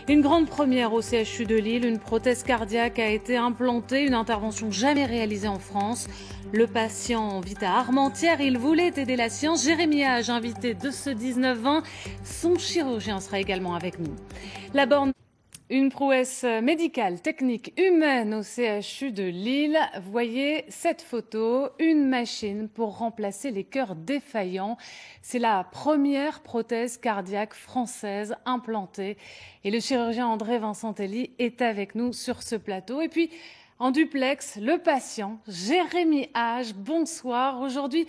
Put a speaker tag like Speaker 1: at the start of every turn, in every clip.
Speaker 1: Une grande première au CHU de Lille, une prothèse cardiaque a été implantée, une intervention jamais réalisée en France. Le patient vit à Armentières, il voulait aider la science. Jérémy Hage, invité de ce 19-20, son chirurgien sera également avec nous. La borne, une prouesse médicale, technique, humaine au CHU de Lille. Voyez cette photo, une machine pour remplacer les cœurs défaillants. C'est la première prothèse cardiaque française implantée. Et le chirurgien André Vincentelli est avec nous sur ce plateau. Et puis, en duplex, le patient Jérémy Hage. Bonsoir. Aujourd'hui,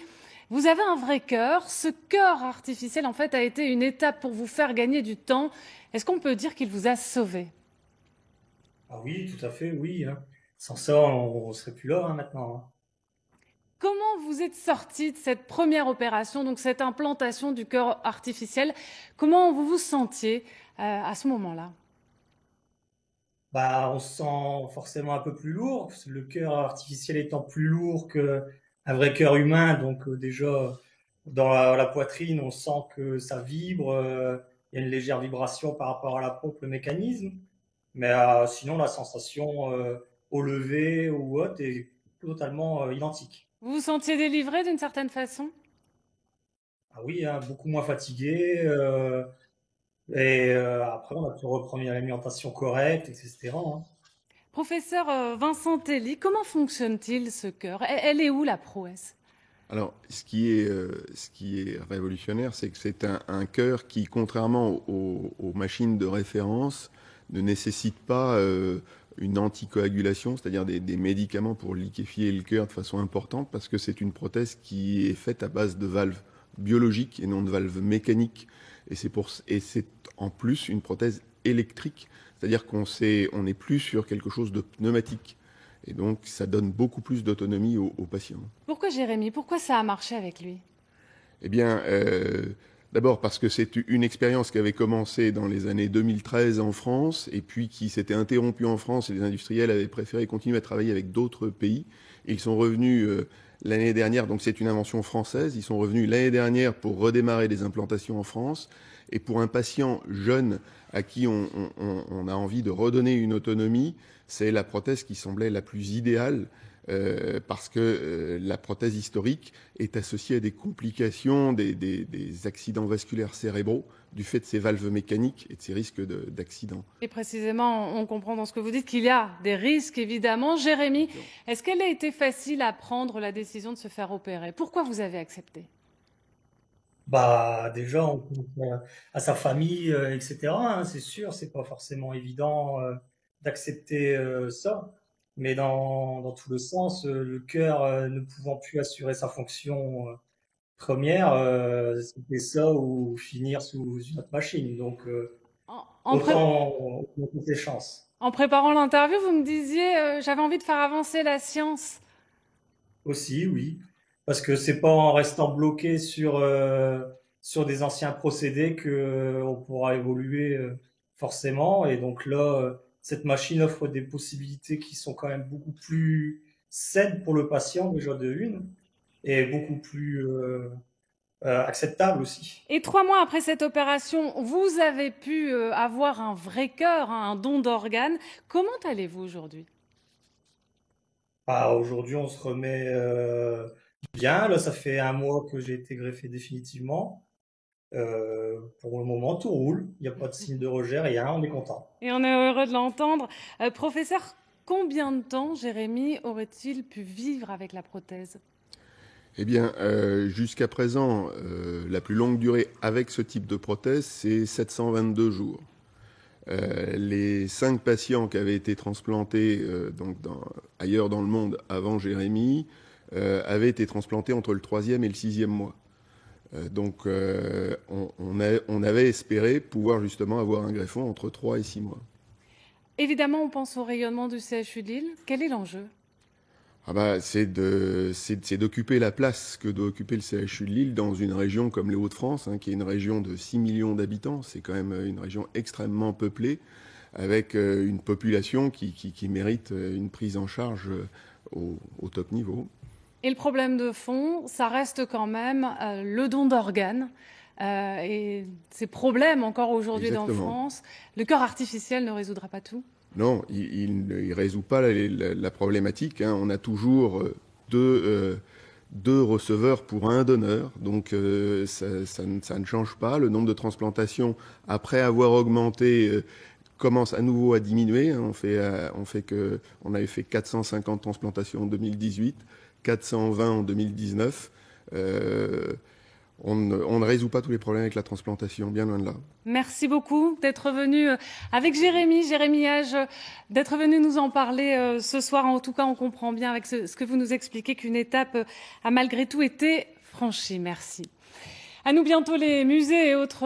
Speaker 1: vous avez un vrai cœur. Ce cœur artificiel, en fait, a été une étape pour vous faire gagner du temps. Est-ce qu'on peut dire qu'il vous a sauvé?
Speaker 2: Ah oui, tout à fait, oui, hein. Sans ça, on ne serait plus là maintenant, hein.
Speaker 1: Comment vous êtes sorti de cette première opération, donc cette implantation du cœur artificiel? Comment vous vous sentiez à ce moment-là?
Speaker 2: Bah, on se sent forcément un peu plus lourd, parce que le cœur artificiel étant plus lourd qu'un vrai cœur humain, donc déjà dans la poitrine, on sent que ça vibre, il y a une légère vibration par rapport à la pompe, le mécanisme, mais sinon la sensation au lever ou autre est totalement identique.
Speaker 1: Vous vous sentiez délivré d'une certaine façon?
Speaker 2: Ah oui, hein, beaucoup moins fatigué. Après, on a pu reprendre une alimentation correcte, etc., hein.
Speaker 1: Professeur Vincentelli, comment fonctionne-t-il ce cœur? Elle est où la prouesse?
Speaker 3: Alors, ce qui est révolutionnaire, c'est que c'est un cœur qui, contrairement aux machines de référence, ne nécessite pas une anticoagulation, c'est-à-dire des médicaments pour liquéfier le cœur de façon importante, parce que c'est une prothèse qui est faite à base de valves biologiques et non de valves mécaniques. Et c'est en plus une prothèse électrique, c'est-à-dire on n'est plus sur quelque chose de pneumatique. Et donc, ça donne beaucoup plus d'autonomie aux patients.
Speaker 1: Pourquoi Jérémy? Pourquoi ça a marché avec lui?
Speaker 3: Eh bien, d'abord parce que c'est une expérience qui avait commencé dans les années 2013 en France et puis qui s'était interrompue en France et les industriels avaient préféré continuer à travailler avec d'autres pays. Ils sont revenus l'année dernière, donc c'est une invention française, ils sont revenus l'année dernière pour redémarrer des implantations en France. Et pour un patient jeune à qui on a envie de redonner une autonomie, c'est la prothèse qui semblait la plus idéale parce que la prothèse historique est associée à des complications, des accidents vasculaires cérébraux du fait de ces valves mécaniques et de ces risques d'accident.
Speaker 1: Et précisément, on comprend dans ce que vous dites qu'il y a des risques, évidemment. Jérémy, est-ce qu'elle a été facile à prendre la décision de se faire opérer? Pourquoi vous avez accepté?
Speaker 2: Bah, déjà, on pense à sa famille, etc., hein, c'est sûr, c'est pas forcément évident d'accepter ça. Mais dans tout le sens, le cœur ne pouvant plus assurer sa fonction première, c'était ça ou finir sous une autre machine. Donc,
Speaker 1: En, en pré-
Speaker 2: autant augmenter ses chances.
Speaker 1: En préparant l'interview, vous me disiez j'avais envie de faire avancer la science.
Speaker 2: Aussi, oui. Parce que c'est pas en restant bloqué sur des anciens procédés que on pourra évoluer forcément. Et donc là, cette machine offre des possibilités qui sont quand même beaucoup plus saines pour le patient, déjà de une, et beaucoup plus acceptables aussi.
Speaker 1: Et 3 mois après cette opération, vous avez pu avoir un vrai cœur, hein, un don d'organes. Comment allez-vous aujourd'hui?
Speaker 2: Ah, aujourd'hui, on se remet bien. Là, ça fait un mois que j'ai été greffé définitivement. Pour le moment, tout roule. Il n'y a pas de signe de rejet, rien. On est content.
Speaker 1: Et on est heureux de l'entendre. Professeur, combien de temps Jérémy aurait-il pu vivre avec la prothèse?
Speaker 3: Eh bien, jusqu'à présent, la plus longue durée avec ce type de prothèse, c'est 722 jours. Les 5 patients qui avaient été transplantés ailleurs dans le monde avant Jérémy avaient été transplantés entre le 3e et le 6e mois. On avait espéré pouvoir justement avoir un greffon entre 3 et 6 mois.
Speaker 1: Évidemment, on pense au rayonnement du CHU de Lille. Quel est l'enjeu?
Speaker 3: Ah bah, c'est d'occuper la place que doit occuper le CHU de Lille dans une région comme les Hauts-de-France, hein, qui est une région de 6 millions d'habitants. C'est quand même une région extrêmement peuplée, avec une population qui mérite une prise en charge au top niveau.
Speaker 1: Et le problème de fond, ça reste quand même le don d'organes. et ces problèmes encore aujourd'hui dans
Speaker 3: Exactement.
Speaker 1: France. Le cœur artificiel ne résoudra pas tout.
Speaker 3: Non, il ne résout pas la problématique, hein. On a toujours deux receveurs pour un donneur, donc ça ne change pas. Le nombre de transplantations, après avoir augmenté, commence à nouveau à diminuer, hein. On avait fait 450 transplantations en 2018, 420 en 2019. On ne résout pas tous les problèmes avec la transplantation, bien loin de là.
Speaker 1: Merci beaucoup d'être venu avec Jérémy Hage, d'être venu nous en parler ce soir. En tout cas, on comprend bien avec ce que vous nous expliquez qu'une étape a malgré tout été franchie. Merci. À nous bientôt les musées et autres